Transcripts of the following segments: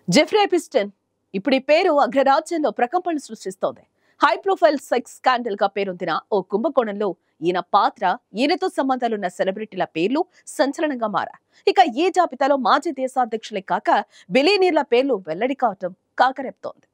Jeffrey ఎపిస్టన్ ఇప్పుడు ఈ పేరు అగ్రరాజ్యంలో ప్రకంపనలు సృష్టిస్తోంది. హై ప్రొఫైల్ సెక్స్ స్కాండల్ గా పేరొందిన ఓ కుంభకోణంలో ఈయన పాత్ర, ఈయనతో సంబంధాలున్న సెలబ్రిటీల పేర్లు సంచలనంగా మారా. ఇక ఈ జాబితాలో మాజీ దేశాధ్యక్షులే కాక బిలియనీర్ల పేర్లు వెల్లడి కావటం కాకరేపుతోంది.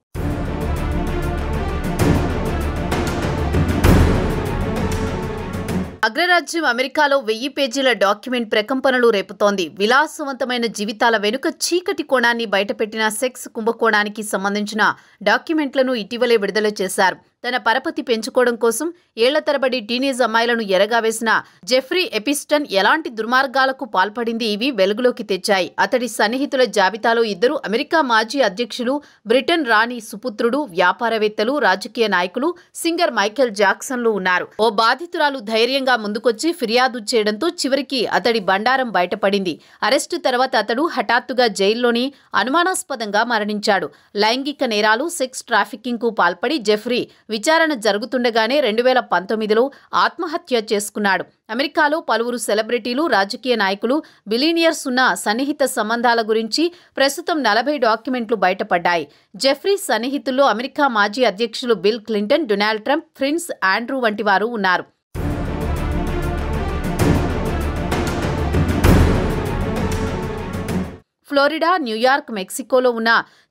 అగ్రరాజ్యం అమెరికాలో 1000 పేజీల డాక్యుమెంట్ ప్రకంపనలు రేపుతోంది. విలాసవంతమైన జీవితాల వెనుక చీకటి కోణాన్ని బయటపెట్టిన సెక్స్ కుంభకోణానికి సంబంధించిన డాక్యుమెంట్లను ఇటీవలే విడుదల చేశారు. తన పరపతి పెంచుకోవడం కోసం ఏళ్ల తరబడి టీనేజ్ అమ్మాయిలను ఎరగా వేసిన జెఫ్రీ ఎపిస్టన్ ఎలాంటి దుర్మార్గాలకు పాల్పడింది ఇవి వెలుగులోకి తెచ్చాయి. అతడి సన్నిహితుల జాబితాలో 2 అమెరికా మాజీ అధ్యక్షులు, బ్రిటన్ రాణి సుపుత్రుడు, వ్యాపారవేత్తలు, రాజకీయ నాయకులు, సింగర్ మైకేల్ జాక్సన్లు ఉన్నారు. ఓ బాధితురాలు ధైర్యంగా ముందుకొచ్చి ఫిర్యాదు చేయడంతో చివరికి అతడి బండారం బయటపడింది. అరెస్టు తర్వాత అతడు హఠాత్తుగా జైల్లోని అనుమానాస్పదంగా మరణించాడు. లైంగిక నేరాలు, సెక్స్ ట్రాఫికింగ్ కు పాల్పడి జెఫ్రీ విచారణ జరుగుతుండగానే 2019లో ఆత్మహత్య చేసుకున్నాడు. అమెరికాలో పలువురు సెలబ్రిటీలు, రాజకీయ నాయకులు, బిలియనియర్స్ ఉన్న సన్నిహిత సంబంధాల గురించి ప్రస్తుతం 40 డాక్యుమెంట్లు బయటపడ్డాయి. జెఫ్రీ సన్నిహితుల్లో అమెరికా మాజీ అధ్యక్షులు bill Clinton, Donald Trump, prince Andrew వంటి వారు ఉన్నారు. ఫ్లోరిడా, న్యూయార్క్, మెక్సికోలో ఉన్న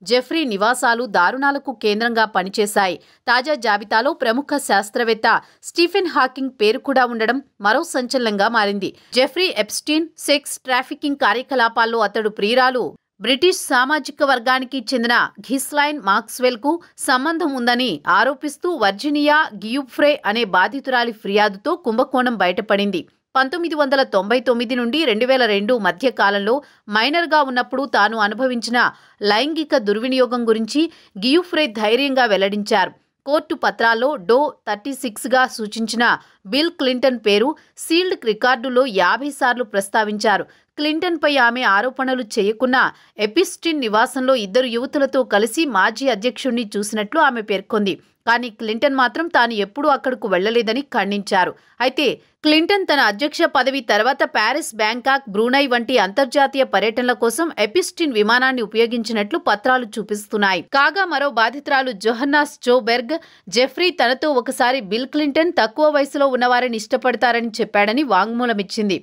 జెఫ్రీ నివాసాలు దారుణాలకు కేంద్రంగా పనిచేశాయి. తాజా జాబితాలో ప్రముఖ శాస్త్రవేత్త స్టీఫెన్ హాకింగ్ పేరు కూడా ఉండడం మరో సంచలనంగా మారింది. జెఫ్రీ ఎప్స్టీన్ సెక్స్ ట్రాఫికింగ్ కార్యకలాపాల్లో అతడు ప్రియురాలు బ్రిటిష్ సామాజిక వర్గానికి చెందిన ఘిస్లైన్ మాక్స్వెల్ కు సంబంధం ఉందని ఆరోపిస్తూ వర్జీనియా గియుఫ్రే అనే బాధితురాలి ఫిర్యాదుతో కుంభకోణం బయటపడింది. 1999 నుండి 2002 మధ్య కాలంలో మైనర్గా ఉన్నప్పుడు తాను అనుభవించిన లైంగిక దుర్వినియోగం గురించి గియుఫ్రే ధైర్యంగా వెల్లడించారు. కోర్టు పత్రాల్లో డో 36గా సూచించిన బిల్ క్లింటన్ పేరు సీల్డ్ రికార్డులో 50 సార్లు ప్రస్తావించారు. క్లింటన్పై ఆమె ఆరోపణలు చేయకున్నా ఎపిస్టిన్ నివాసంలో 2 యువతులతో కలిసి మాజీ అధ్యక్షుణ్ణి చూసినట్లు ఆమె పేర్కొంది. కానీ క్లింటన్ మాత్రం తాను ఎప్పుడూ అక్కడకు వెళ్లలేదని ఖండించారు. అయితే క్లింటన్ తన అధ్యక్ష పదవి తర్వాత ప్యారిస్, బ్యాంకాక్, బ్రూనై వంటి అంతర్జాతీయ పర్యటనల కోసం ఎపిస్టిన్ విమానాన్ని ఉపయోగించినట్లు పత్రాలు చూపిస్తున్నాయి. కాగా మరో బాధితురాలు జోహన్నా స్టోబెర్గ్ జెఫ్రీ తనతో ఒకసారి బిల్ క్లింటన్ తక్కువ వయసులో ఉన్నవారిని ఇష్టపడతారని చెప్పాడని వాంగ్మూలమిచ్చింది.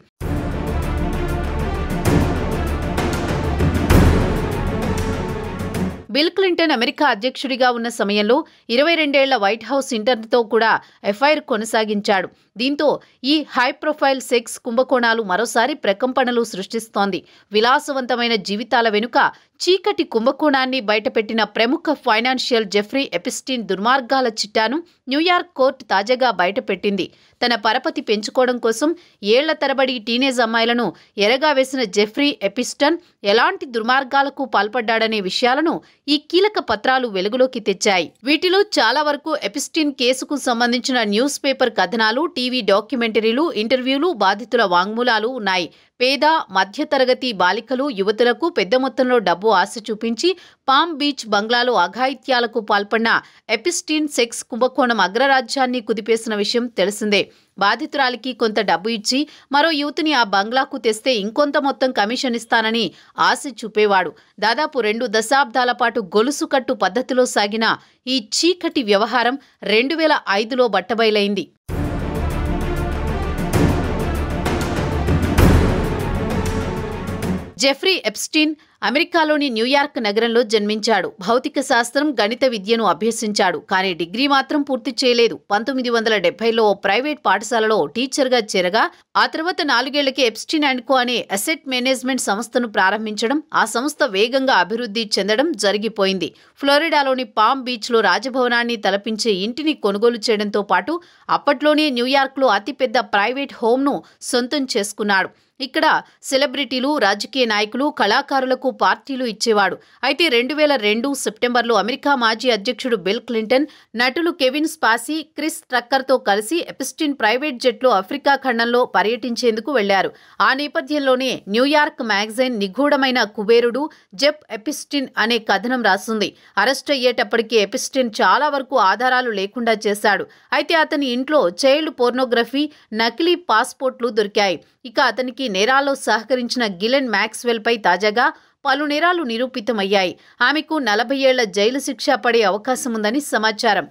బిల్ క్లింటన్ అమెరికా అధ్యక్షుడిగా ఉన్న సమయంలో 22 ఏళ్ల వైట్ హౌస్ ఇంటర్న్తో కూడా ఎఫ్ఐఆర్ కొనసాగించాడు. దీంతో ఈ హై ప్రొఫైల్ సెక్స్ కుంభకోణాలు మరోసారి ప్రకంపనలు సృష్టిస్తోంది. విలాసవంతమైన జీవితాల వెనుక చీకటి కుంభకోణాన్ని బయటపెట్టిన ప్రముఖ ఫైనాన్షియల్ జెఫ్రీ ఎపిస్టీన్ దుర్మార్గాల చిట్టాను న్యూయార్క్ కోర్టు తాజాగా బయటపెట్టింది. తన పరపతి పెంచుకోవడం కోసం ఏళ్ల తరబడి టీనేజ్ అమ్మాయిలను ఎరగా వేసిన జెఫ్రీ ఎపిస్టన్ ఎలాంటి దుర్మార్గాలకు పాల్పడ్డాడనే విషయాలను ఈ కీలక పత్రాలు వెలుగులోకి తెచ్చాయి. వీటిలో చాలా వరకు ఎపిస్టీన్ కేసుకు సంబంధించిన న్యూస్ పేపర్ కథనాలు, టీవీ డాక్యుమెంటరీలు, ఇంటర్వ్యూలు, బాధితుల వాంగ్మూలాలు ఉన్నాయి. పేద, మధ్యతరగతి బాలికలు, యువతులకు పెద్ద మొత్తంలో డబ్బు ఆశ చూపించి పామ్ బీచ్ బంగ్లాలో అఘాయిత్యాలకు పాల్పడిన ఎపిస్టీన్ సెక్స్ కుంభకోణం అగ్రరాజ్యాన్ని కుదిపేసిన విషయం తెలిసిందే. బాధితురాలికి కొంత డబ్బు ఇచ్చి మరో యువతిని ఆ బంగ్లాకు తెస్తే ఇంకొంత మొత్తం కమిషన్ ఇస్తానని ఆశ చూపేవాడు. దాదాపు 2 దశాబ్దాల పాటు గొలుసు కట్టు పద్ధతిలో సాగిన ఈ చీకటి వ్యవహారం 2005లో బట్టబయలైంది. జెఫ్రీ ఎప్స్టీన్ అమెరికాలోని న్యూయార్క్ నగరంలో జన్మించాడు. భౌతిక శాస్త్రం, గణిత విద్యను అభ్యసించాడు. కానీ డిగ్రీ మాత్రం పూర్తి చేయలేదు. 1970లో ఓ ప్రైవేట్ పాఠశాలలో టీచర్గా చేరగా ఆ తర్వాత 4 ఏళ్లకే ఎప్స్టీన్ అండ్ కో అనే అసెట్ మేనేజ్మెంట్ సంస్థను ప్రారంభించడం, ఆ సంస్థ వేగంగా అభివృద్ధి చెందడం జరిగిపోయింది. ఫ్లోరిడాలోని పామ్ బీచ్లో రాజభవనాన్ని తలపించే ఇంటిని కొనుగోలు చేయడంతో పాటు అప్పట్లోనే న్యూయార్క్లో అతిపెద్ద ప్రైవేట్ హోమ్ను సొంతం చేసుకున్నాడు. ఇక్కడ సెలబ్రిటీలు, రాజకీయ నాయకులు, కళాకారులకు పార్టీలు ఇచ్చేవాడు. అయితే 2002 సెప్టెంబర్లో అమెరికా మాజీ అధ్యక్షుడు బిల్ క్లింటన్, నటులు కెవిన్ స్పాసీ, క్రిస్ ట్రక్కర్తో కలిసి ఎపిస్టీన్ ప్రైవేట్ జెట్లో ఆఫ్రికా ఖండంలో పర్యటించేందుకు వెళ్లారు. ఆ నేపథ్యంలోనే న్యూయార్క్ మ్యాగజైన్ నిగూఢమైన కుబేరుడు జెఫ్ ఎపిస్టీన్ అనే కథనం రాసింది. అరెస్ట్ అయ్యేటప్పటికీ ఎపిస్టీన్ చాలా వరకు ఆధారాలు లేకుండా చేశాడు. అయితే అతని ఇంట్లో చైల్డ్ పోర్నోగ్రఫీ, నకిలీ పాస్పోర్ట్లు దొరికాయి. ఇక అతనికి నేరాల్లో సహకరించిన గిలెన్ మ్యాక్స్వెల్ పై తాజాగా పలు నేరాలు నిరూపితమయ్యాయి. ఆమెకు 40 ఏళ్ల జైలు శిక్ష పడే అవకాశం ఉందని సమాచారం.